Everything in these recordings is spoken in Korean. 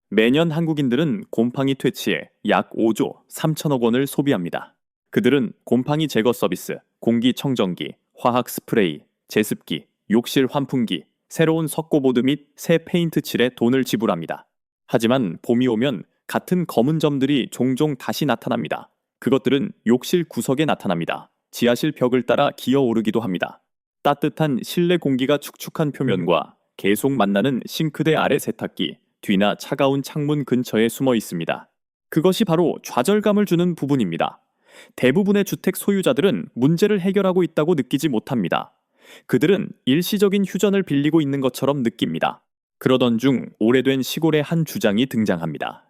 매년 한국인들은 곰팡이 퇴치에 약 5조 3천억 원을 소비합니다. 그들은 곰팡이 제거 서비스, 공기청정기, 화학 스프레이, 제습기, 욕실 환풍기, 새로운 석고보드 및 새 페인트 칠에 돈을 지불합니다. 하지만 봄이 오면 같은 검은 점들이 종종 다시 나타납니다. 그것들은 욕실 구석에 나타납니다. 지하실 벽을 따라 기어오르기도 합니다. 따뜻한 실내 공기가 축축한 표면과 계속 만나는 싱크대 아래 세탁기, 뒤나 차가운 창문 근처에 숨어 있습니다. 그것이 바로 좌절감을 주는 부분입니다. 대부분의 주택 소유자들은 문제를 해결하고 있다고 느끼지 못합니다. 그들은 일시적인 휴전을 빌리고 있는 것처럼 느낍니다. 그러던 중 오래된 시골의 한 주장이 등장합니다.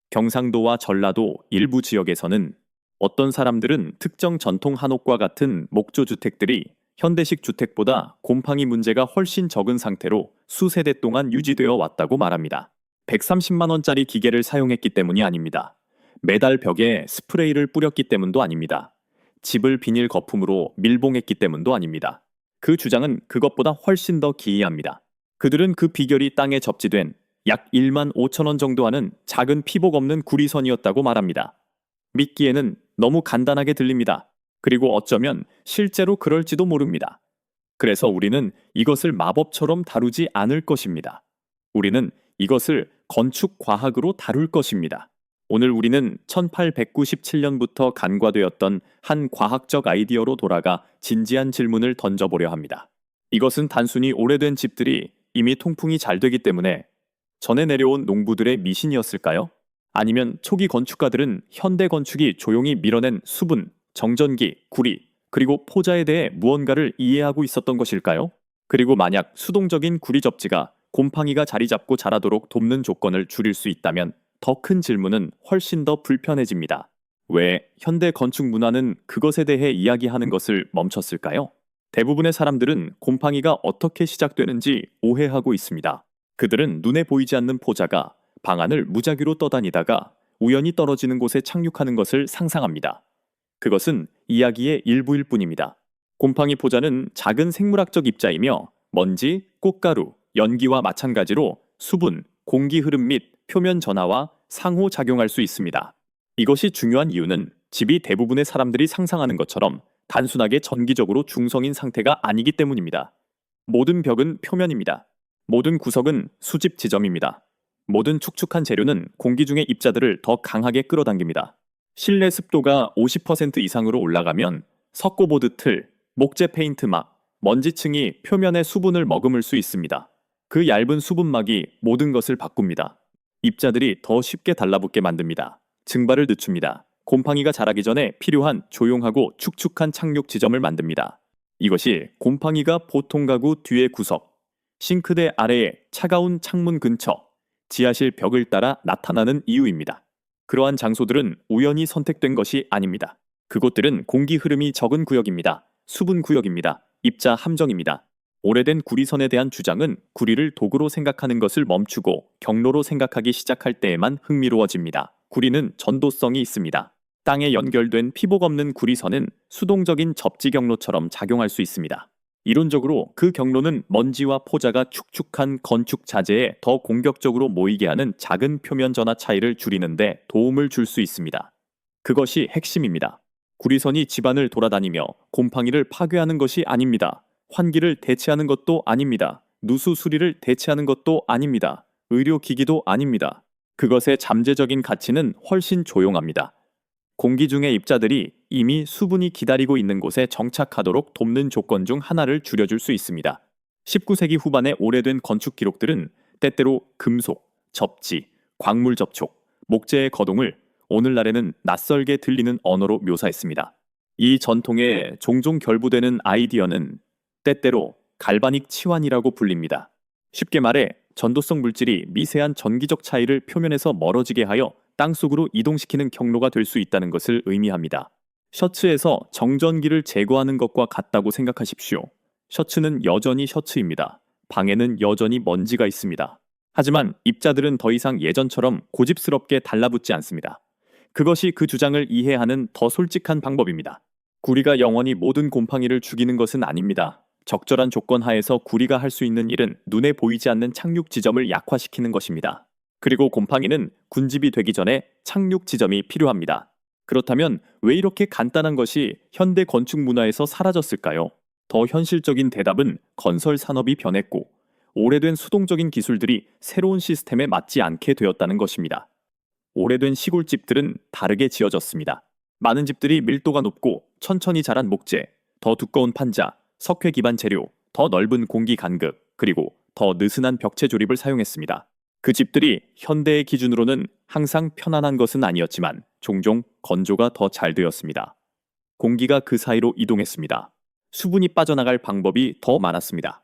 경상도와 전라도 일부 지역에서는 어떤 사람들은 특정 전통 한옥과 같은 목조 주택들이 현대식 주택보다 곰팡이 문제가 훨씬 적은 상태로 수세대 동안 유지되어 왔다고 말합니다. 130만 원짜리 기계를 사용했기 때문이 아닙니다. 매달 벽에 스프레이를 뿌렸기 때문도 아닙니다. 집을 비닐 거품으로 밀봉했기 때문도 아닙니다. 그 주장은 그것보다 훨씬 더 기이합니다. 그들은 그 비결이 땅에 접지된 약 1만 5천 원 정도 하는 작은 피복 없는 구리선이었다고 말합니다. 믿기에는 너무 간단하게 들립니다. 그리고 어쩌면 실제로 그럴지도 모릅니다. 그래서 우리는 이것을 마법처럼 다루지 않을 것입니다. 우리는 이것을 건축 과학으로 다룰 것입니다. 오늘 우리는 1897년부터 간과되었던 한 과학적 아이디어로 돌아가 진지한 질문을 던져보려 합니다. 이것은 단순히 오래된 집들이 이미 통풍이 잘 되기 때문에 전해 내려온 농부들의 미신이었을까요? 아니면 초기 건축가들은 현대 건축이 조용히 밀어낸 수분, 정전기, 구리, 그리고 포자에 대해 무언가를 이해하고 있었던 것일까요? 그리고 만약 수동적인 구리 접지가 곰팡이가 자리 잡고 자라도록 돕는 조건을 줄일 수 있다면 더 큰 질문은 훨씬 더 불편해집니다. 왜 현대 건축 문화는 그것에 대해 이야기하는 것을 멈췄을까요? 대부분의 사람들은 곰팡이가 어떻게 시작되는지 오해하고 있습니다. 그들은 눈에 보이지 않는 포자가 방안을 무작위로 떠다니다가 우연히 떨어지는 곳에 착륙하는 것을 상상합니다. 그것은 이야기의 일부일 뿐입니다. 곰팡이 포자는 작은 생물학적 입자이며 먼지, 꽃가루, 연기와 마찬가지로 수분, 공기 흐름 및 표면 전하와 상호작용할 수 있습니다. 이것이 중요한 이유는 집이 대부분의 사람들이 상상하는 것처럼 단순하게 전기적으로 중성인 상태가 아니기 때문입니다. 모든 벽은 표면입니다. 모든 구석은 수집 지점입니다. 모든 축축한 재료는 공기 중의 입자들을 더 강하게 끌어당깁니다. 실내 습도가 50% 이상으로 올라가면 석고보드 틀, 목재 페인트막, 먼지층이 표면의 수분을 머금을 수 있습니다. 그 얇은 수분막이 모든 것을 바꿉니다. 입자들이 더 쉽게 달라붙게 만듭니다. 증발을 늦춥니다. 곰팡이가 자라기 전에 필요한 조용하고 축축한 착륙 지점을 만듭니다. 이것이 곰팡이가 보통 가구 뒤의 구석, 싱크대 아래의 차가운 창문 근처, 지하실 벽을 따라 나타나는 이유입니다. 그러한 장소들은 우연히 선택된 것이 아닙니다. 그곳들은 공기 흐름이 적은 구역입니다. 수분 구역입니다. 입자 함정입니다. 오래된 구리선에 대한 주장은 구리를 도구로 생각하는 것을 멈추고 경로로 생각하기 시작할 때에만 흥미로워집니다. 구리는 전도성이 있습니다. 땅에 연결된 피복 없는 구리선은 수동적인 접지 경로처럼 작용할 수 있습니다. 이론적으로 그 경로는 먼지와 포자가 축축한 건축 자재에 더 공격적으로 모이게 하는 작은 표면 전하 차이를 줄이는데 도움을 줄 수 있습니다. 그것이 핵심입니다. 구리선이 집안을 돌아다니며 곰팡이를 파괴하는 것이 아닙니다. 환기를 대체하는 것도 아닙니다. 누수 수리를 대체하는 것도 아닙니다. 의료기기도 아닙니다. 그것의 잠재적인 가치는 훨씬 조용합니다. 공기 중의 입자들이 이미 수분이 기다리고 있는 곳에 정착하도록 돕는 조건 중 하나를 줄여줄 수 있습니다. 19세기 후반의 오래된 건축 기록들은 때때로 금속, 접지, 광물 접촉, 목재의 거동을 오늘날에는 낯설게 들리는 언어로 묘사했습니다. 이 전통에 종종 결부되는 아이디어는 때때로 갈바닉 치환이라고 불립니다. 쉽게 말해 전도성 물질이 미세한 전기적 차이를 표면에서 멀어지게 하여 땅속으로 이동시키는 경로가 될 수 있다는 것을 의미합니다. 셔츠에서 정전기를 제거하는 것과 같다고 생각하십시오. 셔츠는 여전히 셔츠입니다. 방에는 여전히 먼지가 있습니다. 하지만 입자들은 더 이상 예전처럼 고집스럽게 달라붙지 않습니다. 그것이 그 주장을 이해하는 더 솔직한 방법입니다. 구리가 영원히 모든 곰팡이를 죽이는 것은 아닙니다. 적절한 조건 하에서 구리가 할 수 있는 일은 눈에 보이지 않는 착륙 지점을 약화시키는 것입니다. 그리고 곰팡이는 군집이 되기 전에 착륙 지점이 필요합니다. 그렇다면 왜 이렇게 간단한 것이 현대 건축 문화에서 사라졌을까요? 더 현실적인 대답은 건설 산업이 변했고 오래된 수동적인 기술들이 새로운 시스템에 맞지 않게 되었다는 것입니다. 오래된 시골집들은 다르게 지어졌습니다. 많은 집들이 밀도가 높고 천천히 자란 목재, 더 두꺼운 판자, 석회 기반 재료, 더 넓은 공기 간극, 그리고 더 느슨한 벽체 조립을 사용했습니다. 그 집들이 현대의 기준으로는 항상 편안한 것은 아니었지만 종종 건조가 더 잘 되었습니다. 공기가 그 사이로 이동했습니다. 수분이 빠져나갈 방법이 더 많았습니다.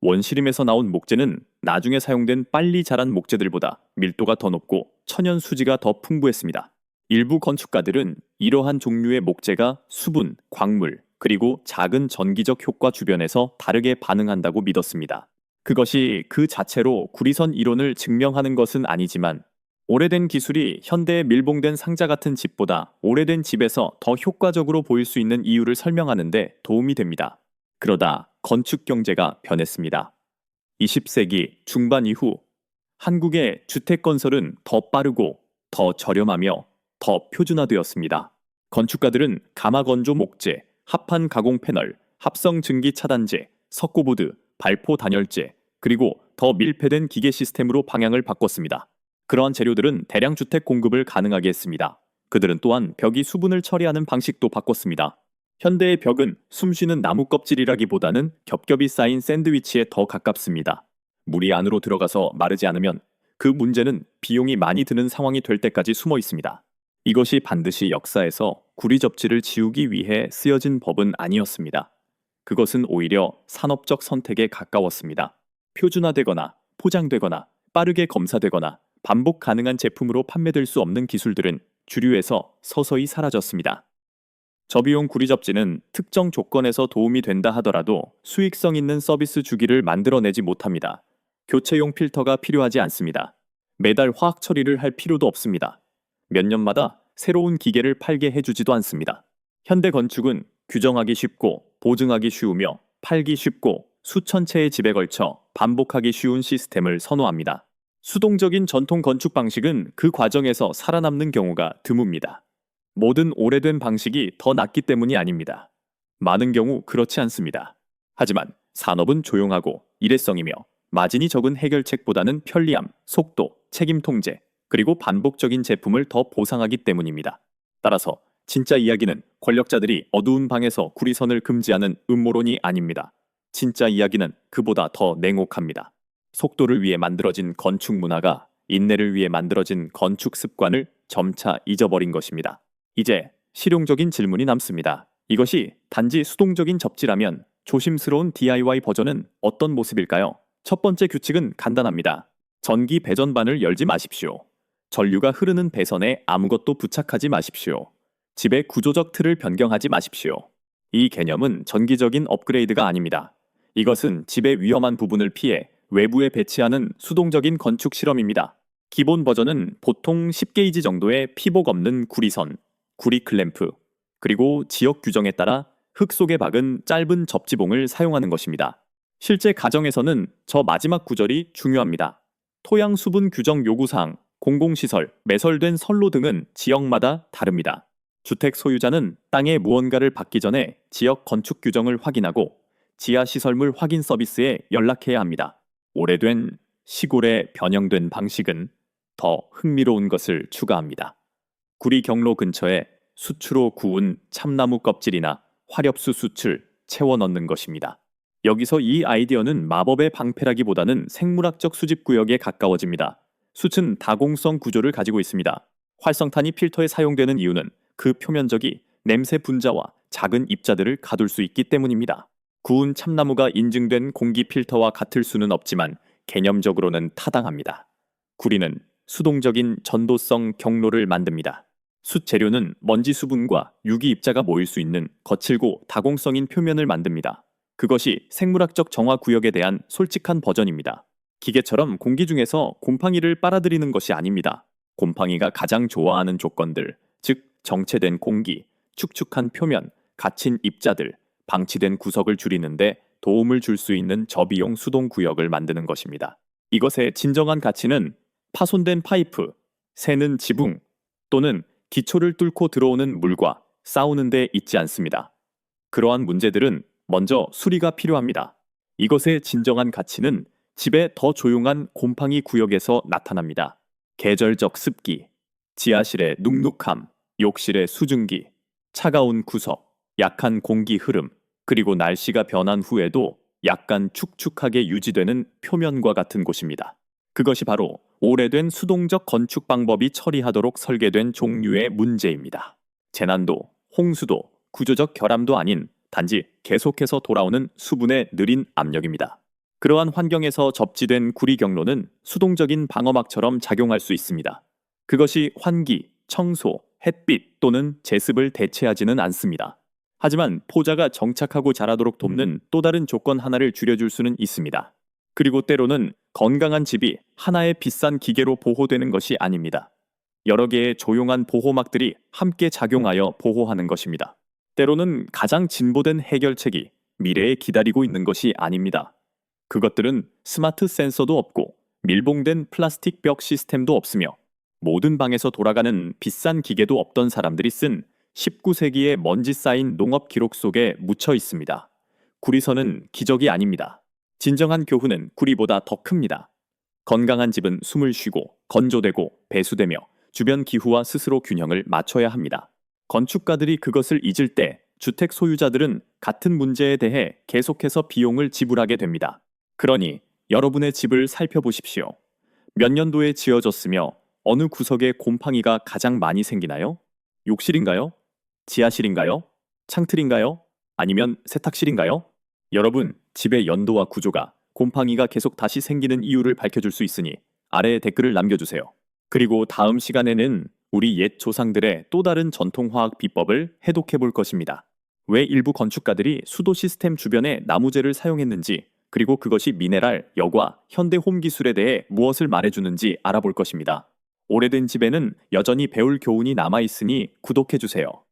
원시림에서 나온 목재는 나중에 사용된 빨리 자란 목재들보다 밀도가 더 높고 천연 수지가 더 풍부했습니다. 일부 건축가들은 이러한 종류의 목재가 수분, 광물, 그리고 작은 전기적 효과 주변에서 다르게 반응한다고 믿었습니다. 그것이 그 자체로 구리선 이론을 증명하는 것은 아니지만 오래된 기술이 현대의 밀봉된 상자 같은 집보다 오래된 집에서 더 효과적으로 보일 수 있는 이유를 설명하는 데 도움이 됩니다. 그러다 건축 경제가 변했습니다. 20세기 중반 이후 한국의 주택 건설은 더 빠르고 더 저렴하며 더 표준화되었습니다. 건축가들은 가마건조 목재, 합판 가공 패널, 합성 증기 차단제, 석고보드, 발포 단열재, 그리고 더 밀폐된 기계 시스템으로 방향을 바꿨습니다. 그러한 재료들은 대량 주택 공급을 가능하게 했습니다. 그들은 또한 벽이 수분을 처리하는 방식도 바꿨습니다. 현대의 벽은 숨쉬는 나무 껍질이라기보다는 겹겹이 쌓인 샌드위치에 더 가깝습니다. 물이 안으로 들어가서 마르지 않으면 그 문제는 비용이 많이 드는 상황이 될 때까지 숨어 있습니다. 이것이 반드시 역사에서 구리 접지를 지우기 위해 쓰여진 법은 아니었습니다. 그것은 오히려 산업적 선택에 가까웠습니다. 표준화되거나 포장되거나 빠르게 검사되거나 반복 가능한 제품으로 판매될 수 없는 기술들은 주류에서 서서히 사라졌습니다. 저비용 구리 접지는 특정 조건에서 도움이 된다 하더라도 수익성 있는 서비스 주기를 만들어내지 못합니다. 교체용 필터가 필요하지 않습니다. 매달 화학 처리를 할 필요도 없습니다. 몇 년마다 새로운 기계를 팔게 해주지도 않습니다. 현대 건축은 규정하기 쉽고 보증하기 쉬우며 팔기 쉽고 수천 채의 집에 걸쳐 반복하기 쉬운 시스템을 선호합니다. 수동적인 전통 건축 방식은 그 과정에서 살아남는 경우가 드뭅니다. 모든 오래된 방식이 더 낫기 때문이 아닙니다. 많은 경우 그렇지 않습니다. 하지만 산업은 조용하고 일회성이며 마진이 적은 해결책보다는 편리함, 속도, 책임 통제, 그리고 반복적인 제품을 더 보상하기 때문입니다. 따라서 진짜 이야기는 권력자들이 어두운 방에서 구리선을 금지하는 음모론이 아닙니다. 진짜 이야기는 그보다 더 냉혹합니다. 속도를 위해 만들어진 건축 문화가 인내를 위해 만들어진 건축 습관을 점차 잊어버린 것입니다. 이제 실용적인 질문이 남습니다. 이것이 단지 수동적인 접지라면 조심스러운 DIY 버전은 어떤 모습일까요? 첫 번째 규칙은 간단합니다. 전기 배전반을 열지 마십시오. 전류가 흐르는 배선에 아무것도 부착하지 마십시오. 집의 구조적 틀을 변경하지 마십시오. 이 개념은 전기적인 업그레이드가 아닙니다. 이것은 집의 위험한 부분을 피해 외부에 배치하는 수동적인 건축 실험입니다. 기본 버전은 보통 10게이지 정도의 피복 없는 구리선, 구리 클램프, 그리고 지역 규정에 따라 흙 속에 박은 짧은 접지봉을 사용하는 것입니다. 실제 가정에서는 저 마지막 구절이 중요합니다. 토양 수분 규정 요구사항, 공공시설, 매설된 선로 등은 지역마다 다릅니다. 주택 소유자는 땅에 무언가를 받기 전에 지역 건축 규정을 확인하고 지하시설물 확인 서비스에 연락해야 합니다. 오래된 시골의 변형된 방식은 더 흥미로운 것을 추가합니다. 구리 경로 근처에 수추로 구운 참나무 껍질이나 화렵수 숯을 채워 넣는 것입니다. 여기서 이 아이디어는 마법의 방패라기보다는 생물학적 수집 구역에 가까워집니다. 숯은 다공성 구조를 가지고 있습니다. 활성탄이 필터에 사용되는 이유는 그 표면적이 냄새 분자와 작은 입자들을 가둘 수 있기 때문입니다. 구운 참나무가 인증된 공기 필터와 같을 수는 없지만 개념적으로는 타당합니다. 구리는 수동적인 전도성 경로를 만듭니다. 숯 재료는 먼지 수분과 유기 입자가 모일 수 있는 거칠고 다공성인 표면을 만듭니다. 그것이 생물학적 정화 구역에 대한 솔직한 버전입니다. 기계처럼 공기 중에서 곰팡이를 빨아들이는 것이 아닙니다. 곰팡이가 가장 좋아하는 조건들, 즉 정체된 공기, 축축한 표면, 갇힌 입자들, 방치된 구석을 줄이는데 도움을 줄 수 있는 저비용 수동 구역을 만드는 것입니다. 이것의 진정한 가치는 파손된 파이프, 새는 지붕 또는 기초를 뚫고 들어오는 물과 싸우는 데 있지 않습니다. 그러한 문제들은 먼저 수리가 필요합니다. 이것의 진정한 가치는 집의 더 조용한 곰팡이 구역에서 나타납니다. 계절적 습기, 지하실의 눅눅함, 욕실의 수증기, 차가운 구석, 약한 공기 흐름, 그리고 날씨가 변한 후에도 약간 축축하게 유지되는 표면과 같은 곳입니다. 그것이 바로 오래된 수동적 건축 방법이 처리하도록 설계된 종류의 문제입니다. 재난도, 홍수도, 구조적 결함도 아닌 단지 계속해서 돌아오는 수분의 느린 압력입니다. 그러한 환경에서 접지된 구리 경로는 수동적인 방어막처럼 작용할 수 있습니다. 그것이 환기, 청소, 햇빛 또는 제습을 대체하지는 않습니다. 하지만 포자가 정착하고 자라도록 돕는 또 다른 조건 하나를 줄여줄 수는 있습니다. 그리고 때로는 건강한 집이 하나의 비싼 기계로 보호되는 것이 아닙니다. 여러 개의 조용한 보호막들이 함께 작용하여 보호하는 것입니다. 때로는 가장 진보된 해결책이 미래에 기다리고 있는 것이 아닙니다. 그것들은 스마트 센서도 없고 밀봉된 플라스틱 벽 시스템도 없으며 모든 방에서 돌아가는 비싼 기계도 없던 사람들이 쓴 19세기의 먼지 쌓인 농업 기록 속에 묻혀 있습니다. 구리선은 기적이 아닙니다. 진정한 교훈은 구리보다 더 큽니다. 건강한 집은 숨을 쉬고 건조되고 배수되며 주변 기후와 스스로 균형을 맞춰야 합니다. 건축가들이 그것을 잊을 때 주택 소유자들은 같은 문제에 대해 계속해서 비용을 지불하게 됩니다. 그러니 여러분의 집을 살펴보십시오. 몇 년도에 지어졌으며 어느 구석에 곰팡이가 가장 많이 생기나요? 욕실인가요? 지하실인가요? 창틀인가요? 아니면 세탁실인가요? 여러분, 집의 연도와 구조가 곰팡이가 계속 다시 생기는 이유를 밝혀줄 수 있으니 아래에 댓글을 남겨주세요. 그리고 다음 시간에는 우리 옛 조상들의 또 다른 전통화학 비법을 해독해 볼 것입니다. 왜 일부 건축가들이 수도 시스템 주변에 나무재를 사용했는지, 그리고 그것이 미네랄, 여과, 현대 홈 기술에 대해 무엇을 말해주는지 알아볼 것입니다. 오래된 집에는 여전히 배울 교훈이 남아있으니 구독해 주세요.